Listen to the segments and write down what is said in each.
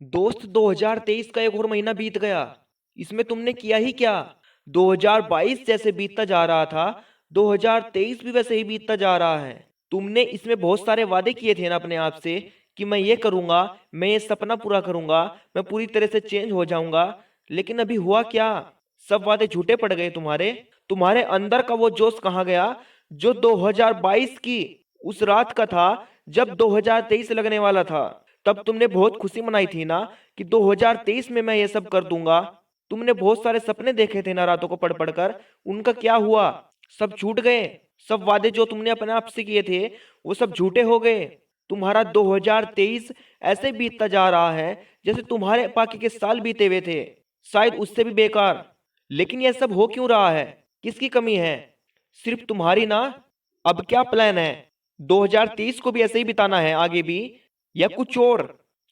दोस्त 2023 का एक और महीना बीत गया। इसमें तुमने किया ही क्या? 2022 जैसे बीतता जा रहा था, 2023 भी वैसे ही बीतता जा रहा है। तुमने इसमें बहुत सारे वादे किए थे ना अपने आप से कि मैं ये करूंगा, मैं ये सपना पूरा करूंगा, मैं पूरी तरह से चेंज हो जाऊंगा। लेकिन अभी हुआ क्या? सब वादे झूठे पड़ गए तुम्हारे। तुम्हारे अंदर का वो जोश कहाँ गया जो 2022 की उस रात का था, जब 2023 लगने वाला था। तब तुमने बहुत खुशी मनाई थी ना कि 2023 में मैं ये सब कर दूंगा। तुमने बहुत सारे सपने देखे थे ना रातों को पढ़ पढ़ कर। उनका क्या हुआ? सब छूट गए। सब वादे जो तुमने अपने आप से किए थे वो सब झूठे हो गए। तुम्हारा 2023 ऐसे बीतता जा रहा है जैसे तुम्हारे बाकी के साल बीते हुए थे, शायद उससे भी बेकार। लेकिन यह सब हो क्यों रहा है? किसकी कमी है? सिर्फ तुम्हारी ना? अब क्या प्लान है? 2023 को भी ऐसे ही बिताना है आगे भी, या कुछ और?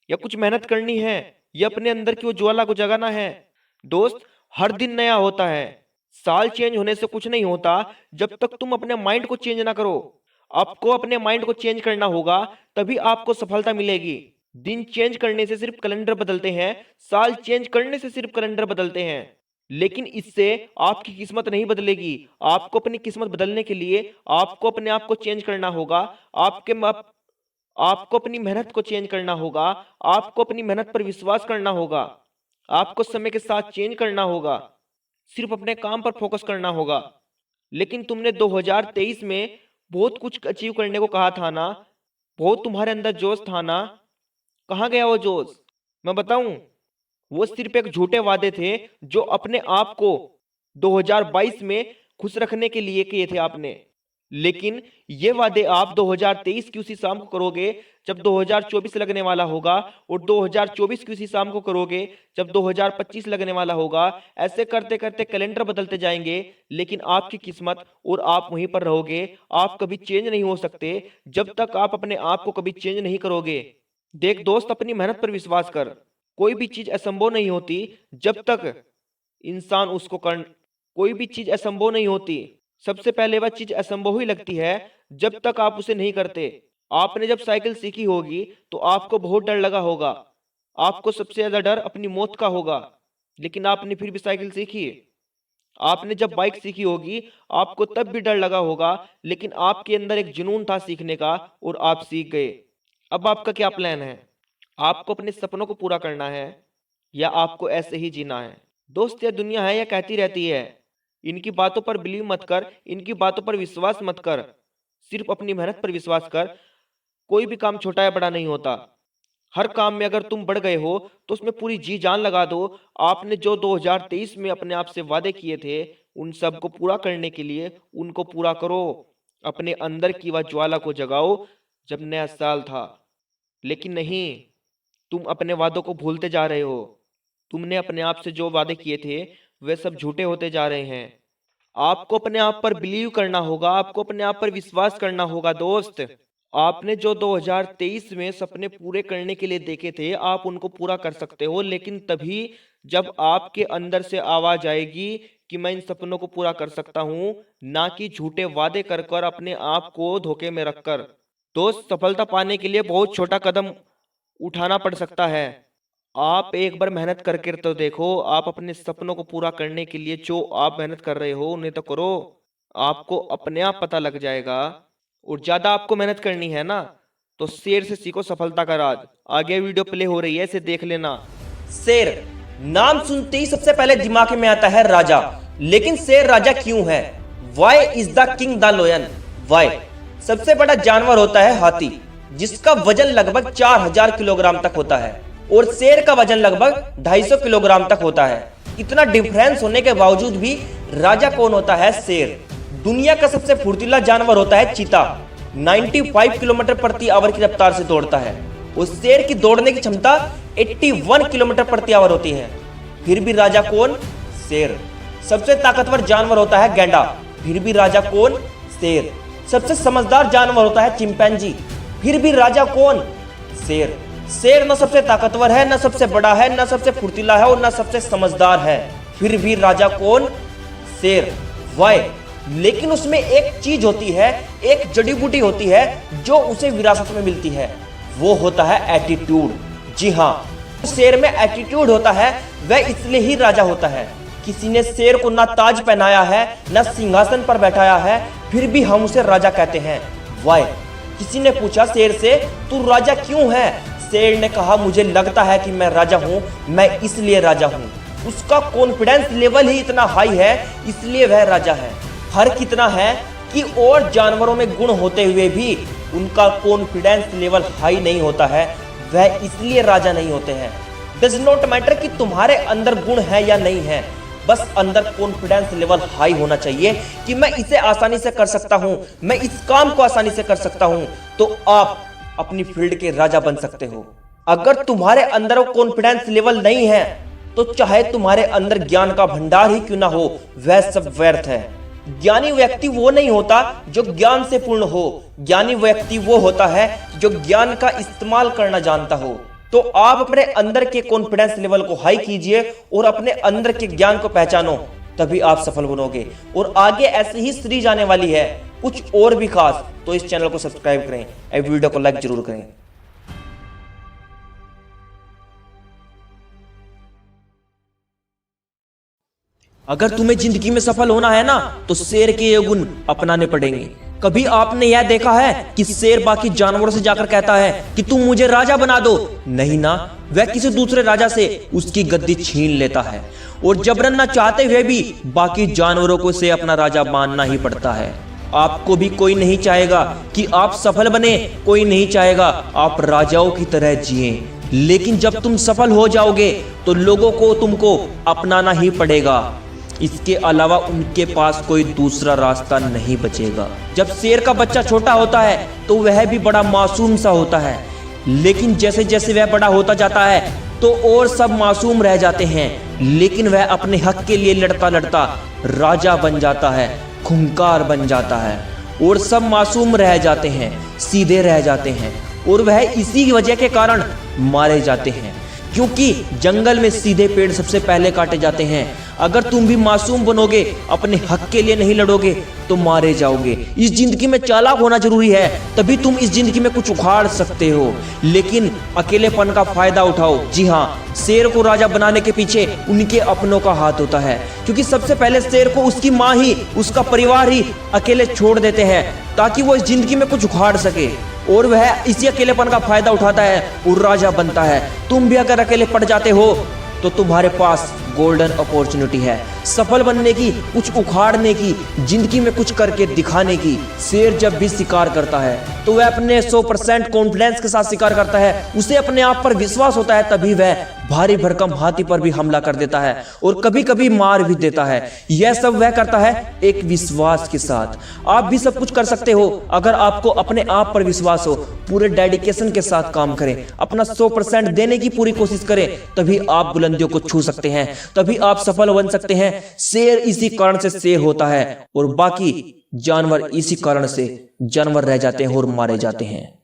या कुछ मेहनत करनी है, या अपने अंदर की वो ज्वाला को जगाना है? दोस्त, हर दिन नया होता है। साल चेंज होने से कुछ नहीं होता जब तक तुम अपने माइंड को चेंज ना करो। आपको अपने माइंड को चेंज करना होगा, तभी आपको सफलता मिलेगी। दिन चेंज करने से सिर्फ कैलेंडर बदलते हैं, साल चेंज करने से सिर्फ कैलेंडर बदलते हैं। लेकिन इससे आपकी किस्मत नहीं बदलेगी। आपको अपनी किस्मत बदलने के लिए आपको अपने आप को चेंज करना होगा। आपको अपनी मेहनत को चेंज करना होगा। आपको अपनी मेहनत पर विश्वास करना होगा। आपको समय के साथ चेंज करना होगा। सिर्फ अपने काम पर फोकस करना होगा। लेकिन तुमने 2023 में बहुत कुछ अचीव करने को कहा था ना, बहुत तुम्हारे अंदर जोश था ना, कहाँ गया वो जोश? मैं बताऊं, वो सिर्फ एक झूठे वादे थे जो अपने आप को 2022 में खुश रखने के लिए किए थे आपने। लेकिन ये वादे आप 2023 की उसी शाम को करोगे जब 2024 लगने वाला होगा, और 2024 की उसी शाम को करोगे जब 2025 लगने वाला होगा। ऐसे करते करते कैलेंडर बदलते जाएंगे, लेकिन आपकी किस्मत और आप वहीं पर रहोगे। आप कभी चेंज नहीं हो सकते जब तक आप अपने आप को कभी चेंज नहीं करोगे। देख दोस्त, अपनी मेहनत पर विश्वास कर। कोई भी चीज असंभव नहीं होती जब तक इंसान उसको कर। कोई भी चीज असंभव नहीं होती। सबसे पहले वह चीज असंभव ही लगती है जब तक आप उसे नहीं करते। आपने जब साइकिल सीखी होगी तो आपको बहुत डर लगा होगा। आपको सबसे ज्यादा डर अपनी मौत का होगा, लेकिन आपने फिर भी साइकिल सीखी। आपने जब बाइक सीखी होगी आपको तब भी डर लगा होगा, लेकिन आपके अंदर एक जुनून था सीखने का और आप सीख गए। अब आपका क्या प्लान है? आपको अपने सपनों को पूरा करना है, या आपको ऐसे ही जीना है? दोस्त, यह दुनिया है, यह कहती रहती है। इनकी बातों पर बिलीव मत कर, इनकी बातों पर विश्वास मत कर। सिर्फ अपनी मेहनत पर विश्वास कर। कोई भी काम छोटा या बड़ा नहीं होता। हर काम में अगर तुम बढ़ गए हो तो उसमें पूरी जी जान लगा दो। आपने जो 2023 में अपने आप से वादे किए थे उन सब को पूरा करने के लिए उनको पूरा करो। अपने अंदर की वह ज्वाला को जगाओ जब नया साल था। लेकिन नहीं, तुम अपने वादों को भूलते जा रहे हो। तुमने अपने आप से जो वादे किए थे वे सब झूठे होते जा रहे हैं। आपको अपने आप पर बिलीव करना होगा, आपको अपने आप पर विश्वास करना होगा दोस्त। आपने जो 2023 में सपने पूरे करने के लिए देखे थे आप उनको पूरा कर सकते हो, लेकिन तभी जब आपके अंदर से आवाज आएगी कि मैं इन सपनों को पूरा कर सकता हूं, ना कि झूठे वादे कर कर अपने आप को धोखे में रखकर। दोस्त, सफलता पाने के लिए बहुत छोटा कदम उठाना पड़ सकता है। आप एक बार मेहनत करके तो देखो। आप अपने सपनों को पूरा करने के लिए जो आप मेहनत कर रहे हो उन्हें तो करो। आपको अपने आप पता लग जाएगा। और ज्यादा आपको मेहनत करनी है ना, तो शेर से सीखो सफलता का राज। आगे वीडियो प्ले हो रही है, इसे देख लेना। शेर नाम सुनते ही सबसे पहले दिमाग में आता है राजा। लेकिन शेर राजा क्यों है? Why is the king the lion? Why सबसे बड़ा जानवर होता है हाथी, जिसका वजन लगभग 4000 किलोग्राम तक होता है, और शेर का वजन लगभग 250 किलोग्राम तक होता है। इतना डिफरेंस होने के बावजूद भी राजा कौन होता है? शेर। दुनिया का सबसे फुर्तीला जानवर होता है चीता। 95 किलोमीटर प्रति आवर की रफ्तार से दौड़ता है। उस शेर की दौड़ने की क्षमता 81 किलोमीटर प्रति आवर होती है। फिर भी राजा कौन? शेर। सबसे ताकतवर जानवर होता है गैंडा। फिर भी राजा कौन? शेर। सबसे समझदार जानवर होता है चिंपैंजी। फिर भी राजा कौन? शेर। शेर न सबसे ताकतवर है, न सबसे बड़ा है, न सबसे फुर्तीला है, और न सबसे समझदार है। फिर भी राजा कौन? शेर। वाई? लेकिन उसमें एक चीज होती है, एक जड़ी बूटी होती है जो उसे विरासत में मिलती है। वो होता है एटीट्यूड। जी हाँ, शेर में एटीट्यूड होता है वह इसलिए ही राजा होता है। किसी ने शेर को ना ताज पहनाया है ना सिंहासन पर बैठाया है, फिर भी हम उसे राजा कहते हैं। वाई? किसी ने पूछा शेर से, तू राजा क्यों है? शेर ने कहा, मुझे लगता है कि मैं राजा हूँ, मैं इसलिए राजा हूँ। उसका कॉन्फिडेंस लेवल ही इतना हाई है, इसलिए वह राजा है। फर्क इतना है कि और जानवरों में गुण होते हुए भी उनका कॉन्फिडेंस लेवल हाई नहीं होता है, वह इसलिए राजा नहीं होते हैं। डज नॉट मैटर कि तुम्हारे अंदर गुण है या नहीं है, बस अंदर कॉन्फिडेंस लेवल हाई होना चाहिए कि मैं इसे आसानी से कर सकता हूं, मैं इस काम को आसानी से कर सकता हूं, तो आप अपनी फील्ड के राजा बन सकते हो। अगर तुम्हारे अंदर वो कॉन्फिडेंस लेवल नहीं है तो चाहे तुम्हारे अंदर ज्ञान का भंडार ही क्यों ना हो, वह सब व्यर्थ है। ज्ञानी व्यक्ति वो नहीं होता जो ज्ञान से पूर्ण हो, ज्ञानी व्यक्ति वो होता है जो ज्ञान का इस्तेमाल करना जानता हो। तो आप अपने अंदर के कॉन्फिडेंस लेवल को हाई कीजिए और अपने अंदर के ज्ञान को पहचानो, तभी आप सफल बनोगे। और आगे ऐसे ही सीरीज आने वाली है कुछ और भी खास, तो इस चैनल को सब्सक्राइब करें और वीडियो को लाइक जरूर करें। अगर तुम्हें जिंदगी में सफल होना है ना, तो शेर के ये गुण अपनाने पड़ेंगे। कभी आपने यह देखा है कि शेर बाकी जानवरों से जाकर कहता है कि तुम मुझे राजा बना दो? नहीं ना, वह किसी दूसरे राजा से उसकी गद्दी छीन लेता है और जबरन न चाहते हुए भी बाकी जानवरों को से अपना राजा मानना ही पड़ता है। आपको भी कोई नहीं चाहेगा कि आप सफल बने, कोई नहीं चाहेगा आप राजाओं की तरह जिए, लेकिन जब तुम सफल हो जाओगे तो लोगों को तुमको अपनाना ही पड़ेगा। इसके अलावा उनके पास कोई दूसरा रास्ता नहीं बचेगा। जब शेर का बच्चा छोटा होता है तो वह भी बड़ा मासूम सा होता है, लेकिन जैसे जैसे वह बड़ा होता जाता है तो और सब मासूम रह जाते हैं, लेकिन वह अपने हक के लिए लड़ता लड़ता राजा बन जाता है, खूंखार बन जाता है, और सब मासूम रह जाते हैं, सीधे रह जाते हैं, और वह इसी वजह के कारण मारे जाते हैं, क्योंकि जंगल में सीधे पेड़ सबसे पहले काटे जाते हैं। अगर तुम भी मासूम बनोगे, अपने हक के लिए नहीं लड़ोगे, तो मारे जाओगे। इस जिंदगी में चालाक होना जरूरी है, तभी तुम इस जिंदगी में कुछ उखाड़ सकते हो, लेकिन अकेलेपन का फायदा उठाओ। जी हाँ, शेर को राजा बनाने के पीछे उनके अपनों का हाथ होता है, क्योंकि सबसे पहले शेर को उसकी माँ ही, उसका परिवार ही अकेले छोड़ देते हैं ताकि वो इस जिंदगी में कुछ उखाड़ सके, और वह इसी अकेलेपन का फायदा उठाता है और राजा बनता है। तुम भी अगर अकेले पड़ जाते हो तो तुम्हारे पास गोल्डन अपॉर्चुनिटी है सफल बनने की, कुछ उखाड़ने की, जिंदगी में कुछ करके दिखाने की। शेर जब भी शिकार करता है तो वह अपने 100% कॉन्फिडेंस के साथ शिकार करता है, उसे अपने आप पर विश्वास होता है, तभी वह भारी भरकम हाथी पर भी हमला कर देता है और कभी कभी मार भी देता है। यह सब वह करता है एक विश्वास के साथ। आप भी सब कुछ कर सकते हो अगर आपको अपने आप पर विश्वास हो, पूरे डेडिकेशन के साथ काम करें, अपना 100% देने की पूरी कोशिश करें, तभी आप बुलंदियों को छू सकते हैं, तभी आप सफल बन सकते हैं। शेर इसी कारण से शेर होता है और बाकी जानवर इसी कारण से जानवर रह जाते हैं और मारे जाते हैं।